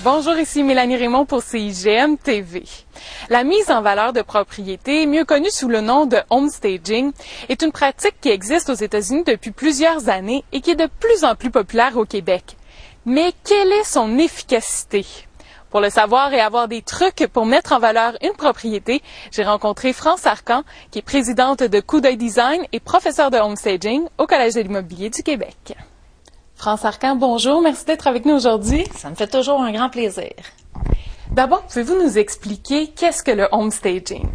Bonjour, ici Mélanie Raymond pour CIGM TV. La mise en valeur de propriété, mieux connue sous le nom de homestaging, est une pratique qui existe aux États-Unis depuis plusieurs années et qui est de plus en plus populaire au Québec. Mais quelle est son efficacité? Pour le savoir et avoir des trucs pour mettre en valeur une propriété, j'ai rencontré France Arcan, qui est présidente de Coup d'œil Design et professeure de homestaging au Collège de l'immobilier du Québec. France Arcan, bonjour, merci d'être avec nous aujourd'hui. Ça me fait toujours un grand plaisir. D'abord, pouvez-vous nous expliquer qu'est-ce que le homestaging?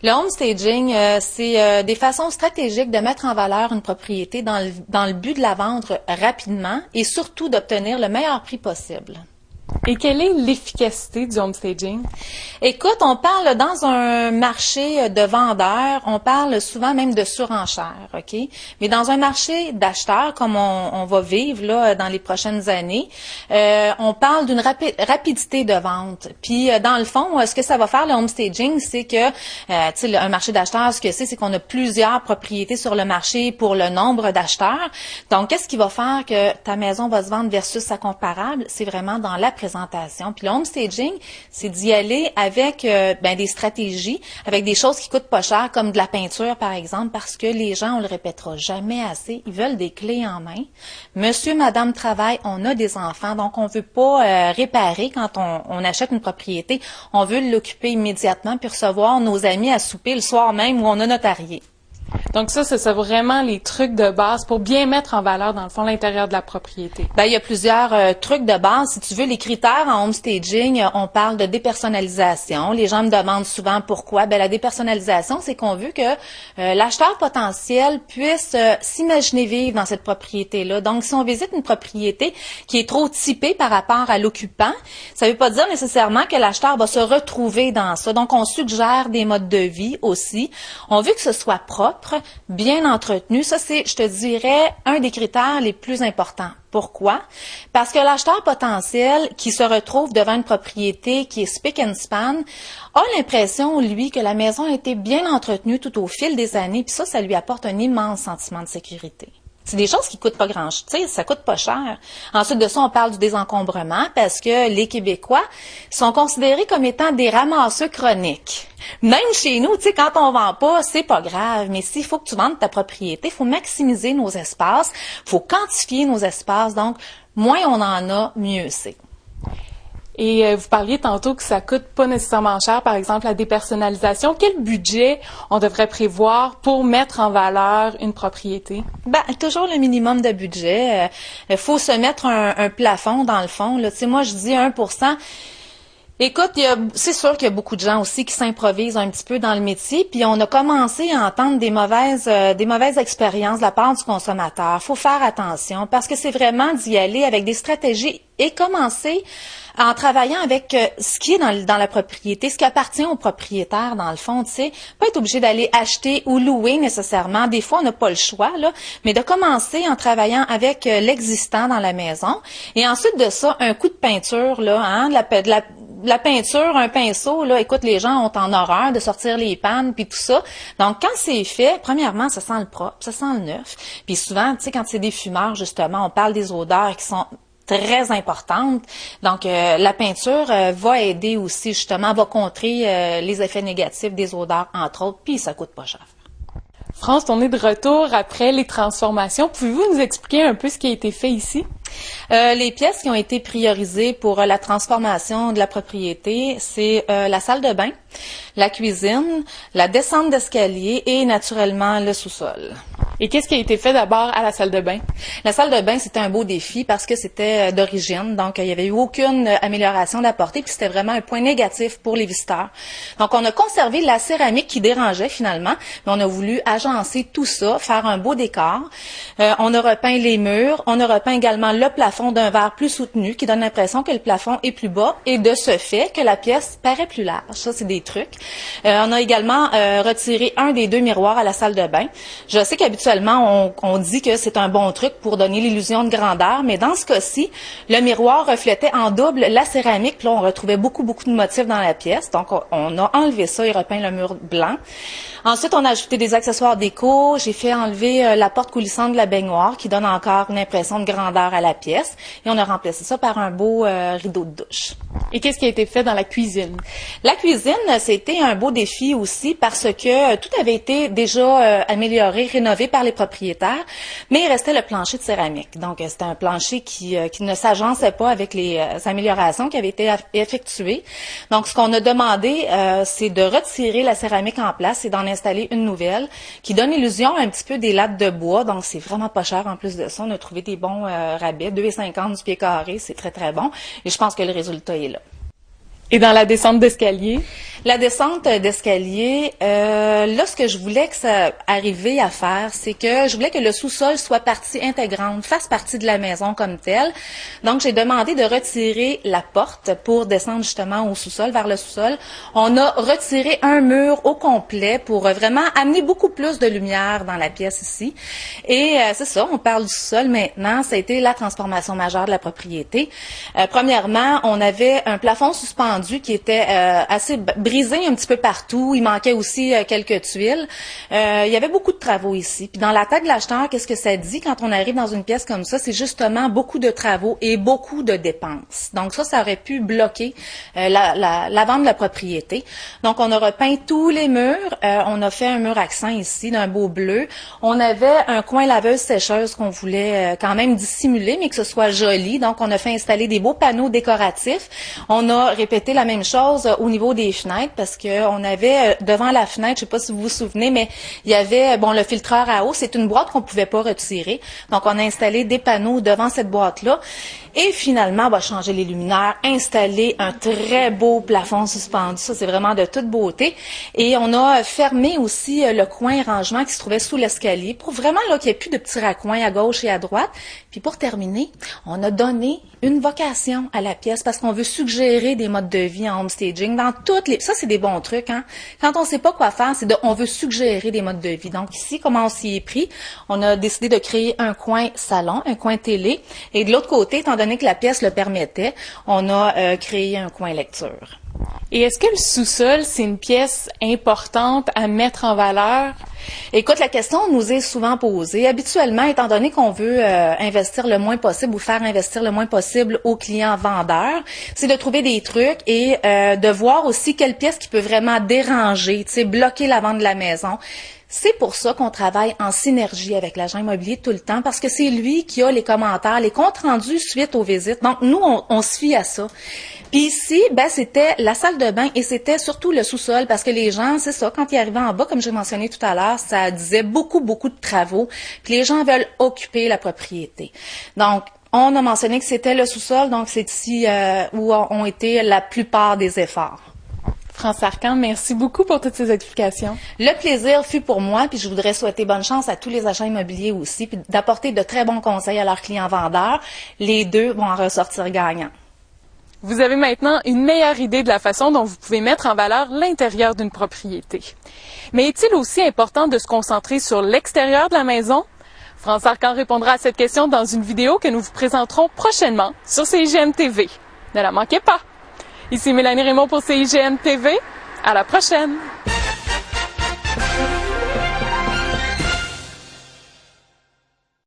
Le homestaging, c'est des façons stratégiques de mettre en valeur une propriété dans le but de la vendre rapidement et surtout d'obtenir le meilleur prix possible. Et quelle est l'efficacité du homestaging? Écoute, on parle dans un marché de vendeurs, on parle souvent même de surenchère, OK? Mais dans un marché d'acheteurs, comme on va vivre là dans les prochaines années, on parle d'une rapidité de vente. Puis dans le fond, ce que ça va faire le homestaging, c'est que, tu sais, un marché d'acheteurs, ce que c'est qu'on a plusieurs propriétés sur le marché pour le nombre d'acheteurs. Donc, qu'est-ce qui va faire que ta maison va se vendre versus sa comparable? C'est vraiment dans la présentation. Puis le homestaging, c'est d'y aller avec des stratégies, avec des choses qui coûtent pas cher, comme de la peinture, par exemple, parce que les gens, on le répétera jamais assez, ils veulent des clés en main. Monsieur, madame travaille, on a des enfants, donc on veut pas réparer quand on achète une propriété. On veut l'occuper immédiatement puis recevoir nos amis à souper le soir même où on a notarié. Donc ça, c'est vraiment les trucs de base pour bien mettre en valeur, dans le fond, l'intérieur de la propriété. Ben, il y a plusieurs trucs de base. Si tu veux, les critères en homestaging, on parle de dépersonnalisation. Les gens me demandent souvent pourquoi. Ben, la dépersonnalisation, c'est qu'on veut que l'acheteur potentiel puisse s'imaginer vivre dans cette propriété-là. Donc, si on visite une propriété qui est trop typée par rapport à l'occupant, ça ne veut pas dire nécessairement que l'acheteur va se retrouver dans ça. Donc, on suggère des modes de vie aussi. On veut que ce soit propre, bien entretenu. Ça, c'est, je te dirais, un des critères les plus importants. Pourquoi? Parce que l'acheteur potentiel qui se retrouve devant une propriété qui est spick and span a l'impression, lui, que la maison a été bien entretenue tout au fil des années, puis ça lui apporte un immense sentiment de sécurité. C'est des choses qui coûtent pas grand-chose, tu sais, ça coûte pas cher. Ensuite de ça, on parle du désencombrement parce que les Québécois sont considérés comme étant des ramasseux chroniques. Même chez nous, tu sais, quand on vend pas, c'est pas grave, mais s'il faut que tu vendes ta propriété, il faut maximiser nos espaces, faut quantifier nos espaces, donc moins on en a, mieux c'est. Et vous parliez tantôt que ça coûte pas nécessairement cher, par exemple la dépersonnalisation. Quel budget on devrait prévoir pour mettre en valeur une propriété? Ben, toujours le minimum de budget. Faut se mettre un plafond dans le fond. Là. Tu sais, moi, je dis 1%. Écoute, c'est sûr qu'il y a beaucoup de gens aussi qui s'improvisent un petit peu dans le métier, puis on a commencé à entendre des mauvaises expériences de la part du consommateur. Faut faire attention parce que c'est vraiment d'y aller avec des stratégies et commencer en travaillant avec ce qui est dans la propriété, ce qui appartient au propriétaire dans le fond, tu sais, pas être obligé d'aller acheter ou louer nécessairement. Des fois, on n'a pas le choix là, mais de commencer en travaillant avec l'existant dans la maison et ensuite de ça, un coup de peinture là, hein, de la peinture, un pinceau, là, écoute, les gens ont en horreur de sortir les pannes puis tout ça. Donc, quand c'est fait, premièrement, ça sent le propre, ça sent le neuf. Puis souvent, tu sais, quand c'est des fumeurs, justement, on parle des odeurs qui sont très importantes. Donc, la peinture va aider aussi, justement, va contrer les effets négatifs des odeurs, entre autres, puis ça coûte pas cher. France, on est de retour après les transformations. Pouvez-vous nous expliquer un peu ce qui a été fait ici? Les pièces qui ont été priorisées pour la transformation de la propriété, c'est la salle de bain, la cuisine, la descente d'escalier et naturellement le sous-sol. Et qu'est-ce qui a été fait d'abord à la salle de bain? La salle de bain, c'était un beau défi parce que c'était d'origine, donc il n'y avait eu aucune amélioration d'apportée, puis c'était vraiment un point négatif pour les visiteurs. Donc on a conservé la céramique qui dérangeait finalement, mais on a voulu agencer tout ça, faire un beau décor. On a repeint les murs, on a repeint également le plafond d'un verre plus soutenu qui donne l'impression que le plafond est plus bas et de ce fait que la pièce paraît plus large. Ça, c'est des trucs. On a également retiré un des deux miroirs à la salle de bain. Je sais qu'habituellement, habituellement, on dit que c'est un bon truc pour donner l'illusion de grandeur, mais dans ce cas-ci, le miroir reflétait en double la céramique. Puis là, on retrouvait beaucoup de motifs dans la pièce. Donc, on a enlevé ça et repeint le mur blanc. Ensuite, on a ajouté des accessoires déco. J'ai fait enlever la porte coulissante de la baignoire qui donne encore une impression de grandeur à la pièce. Et on a remplacé ça par un beau rideau de douche. Et qu'est-ce qui a été fait dans la cuisine? La cuisine, c'était un beau défi aussi parce que tout avait été déjà amélioré, rénové par les propriétaires, mais il restait le plancher de céramique. Donc, c'était un plancher qui ne s'agençait pas avec les améliorations qui avaient été effectuées. Donc, ce qu'on a demandé, c'est de retirer la céramique en place et d'en installer une nouvelle qui donne l'illusion un petit peu des lattes de bois. Donc, c'est vraiment pas cher en plus de ça. On a trouvé des bons rabais, 2,50 du pied carré, c'est très bon. Et je pense que le résultat est là. Et dans la descente d'escalier? La descente d'escalier, là, ce que je voulais que ça arrive à faire, c'est que je voulais que le sous-sol soit partie intégrante, fasse partie de la maison comme telle. Donc, j'ai demandé de retirer la porte pour descendre justement au sous-sol, vers le sous-sol. On a retiré un mur au complet pour vraiment amener beaucoup plus de lumière dans la pièce ici. Et c'est ça, on parle du sous-sol maintenant. Ça a été la transformation majeure de la propriété. Premièrement, on avait un plafond suspendu qui était assez brisé un petit peu partout. Il manquait aussi quelques tuiles. Il y avait beaucoup de travaux ici. Puis dans la tête de l'acheteur, qu'est-ce que ça dit quand on arrive dans une pièce comme ça? C'est justement beaucoup de travaux et beaucoup de dépenses. Donc ça aurait pu bloquer la vente de la propriété. Donc on a repeint tous les murs. On a fait un mur accent ici d'un beau bleu. On avait un coin laveuse-sécheuse qu'on voulait quand même dissimuler, mais que ce soit joli. Donc on a fait installer des beaux panneaux décoratifs. On a répété la même chose au niveau des fenêtres parce que on avait devant la fenêtre, je sais pas si vous vous souvenez, mais il y avait le filtreur à eau, c'est une boîte qu'on pouvait pas retirer. Donc on a installé des panneaux devant cette boîte-là et finalement on va changer les luminaires, installer un très beau plafond suspendu, ça c'est vraiment de toute beauté et on a fermé aussi le coin rangement qui se trouvait sous l'escalier pour vraiment là qu'il n'y ait plus de petits raccoins à gauche et à droite. Puis pour terminer, on a donné une vocation à la pièce parce qu'on veut suggérer des modes de vie en homestaging dans toutes les... Ça, c'est des bons trucs, hein. Quand on sait pas quoi faire, on veut suggérer des modes de vie. Donc ici, comment on s'y est pris? On a décidé de créer un coin salon, un coin télé. Et de l'autre côté, étant donné que la pièce le permettait, on a créé un coin lecture. Et est-ce que le sous-sol, c'est une pièce importante à mettre en valeur? Écoute, la question nous est souvent posée. Habituellement, étant donné qu'on veut investir le moins possible ou faire investir le moins possible aux clients vendeurs, c'est de trouver des trucs et de voir aussi quelle pièce qui peut vraiment déranger, tu sais, bloquer la vente de la maison. C'est pour ça qu'on travaille en synergie avec l'agent immobilier tout le temps, parce que c'est lui qui a les commentaires, les comptes rendus suite aux visites. Donc, nous, on se fie à ça. Puis ici, c'était la salle de bain et c'était surtout le sous-sol, parce que les gens, c'est ça, quand ils arrivaient en bas, comme j'ai mentionné tout à l'heure, ça disait beaucoup de travaux. Puis les gens veulent occuper la propriété. Donc, on a mentionné que c'était le sous-sol, donc c'est ici où ont été la plupart des efforts. France Arcan, merci beaucoup pour toutes ces explications. Le plaisir fut pour moi, puis je voudrais souhaiter bonne chance à tous les agents immobiliers aussi, puis d'apporter de très bons conseils à leurs clients vendeurs. Les deux vont en ressortir gagnants. Vous avez maintenant une meilleure idée de la façon dont vous pouvez mettre en valeur l'intérieur d'une propriété. Mais est-il aussi important de se concentrer sur l'extérieur de la maison? France Arcan répondra à cette question dans une vidéo que nous vous présenterons prochainement sur CIGN TV. Ne la manquez pas! Ici Mélanie Raymond pour CIGN TV. À la prochaine!